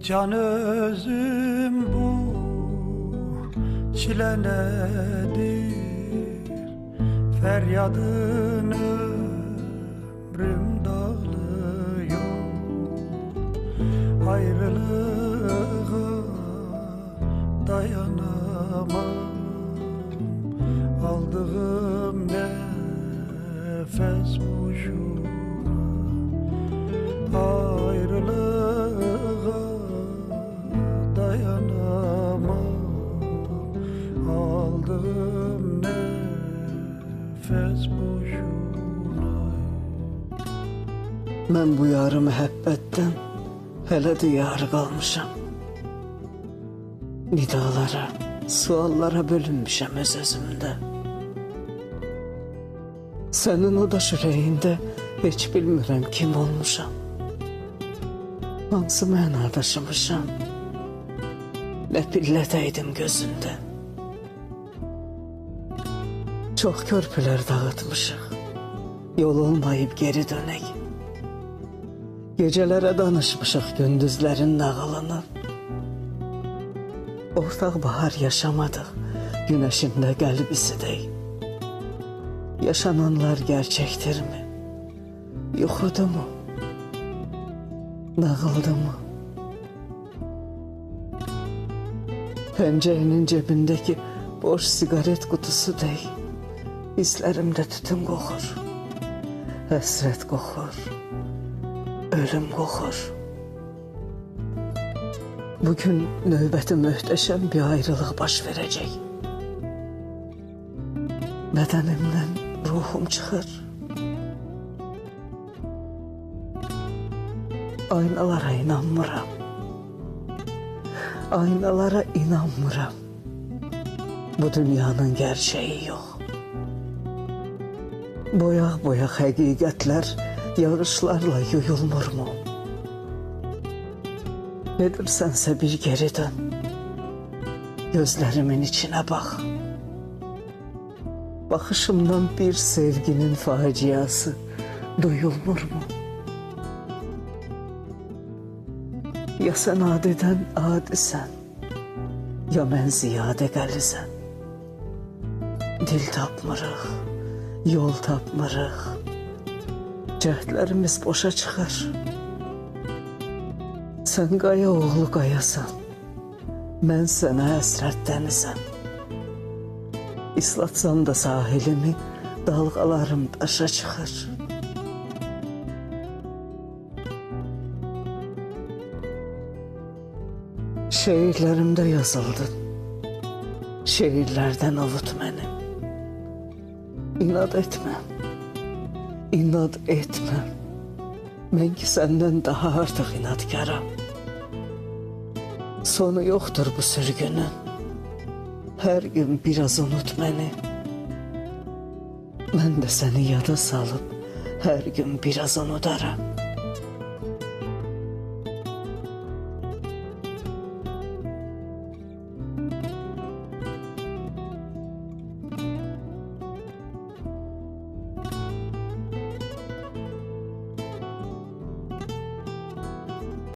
Can özüm bu çile nedir? Feryadın ömrüm dağılıyor. Ayrılığa dayanamam. Aldığım nefes boşuna. Ayrılığa dayanamam. Aldığım nefes boşuna. Mən bu yarı məhəbbətdən hələ də yarı qalmışam. Nidalara, suallara bölünmüşəm öz-özümdə. Sənin o da ürəyində heç bilmirəm kim olmuşam. Hansı mənadaşımışam, nə pillə dəydim gözündə. Çox körpülər dağıtmışıq, yol olmayıb geri dönək. Gecələrə danışmışıq gündüzlərin nağılını. Ortaq bahar yaşamadıq, günəşində qəlbisi deyil. Yaşananlar gerçektirmi? Yuxudu mu? Nağıldı mı? Pencerenin cebindeki boş sigaret kutusu değil. Hislerimde tütün kokur. Həsrət kokur. Ölüm kokur. Bugün növbəti möhtəşəm bir ayrılıq baş verəcək. Bedenimden ruhum çıxır. Aynalara inanmıram. Aynalara inanmıram. Bu dünyanın gerçeği yok. Boyaq həqiqətlər yarışlarla yuyulmur mu? Gedirsənsə bir geri dön. Gözlerimin içine bak. Bakışımdan bir sevginin faciası duyulmur mu? Ya sen adiden adisen, ya mən ziyadə qəlisən. Dil tapmırıq, yol tapmırıq. Cəhdlərimiz boşa çıxır. Sən qaya oğlu qayasan, mən sənə həsrət dənizəm. İslatsan da sahilimi, dalğalarım daşa çıxır. Şeirlerimde yazıldın, şeirlerden avut məni. İnad etmem, inad etmem. Mən ki səndən daha artıq inadkaram. Sonu yoxdur bu sürgünün. Her gün biraz unut məni. Mən də səni yada salıb hər gün biraz unudaram.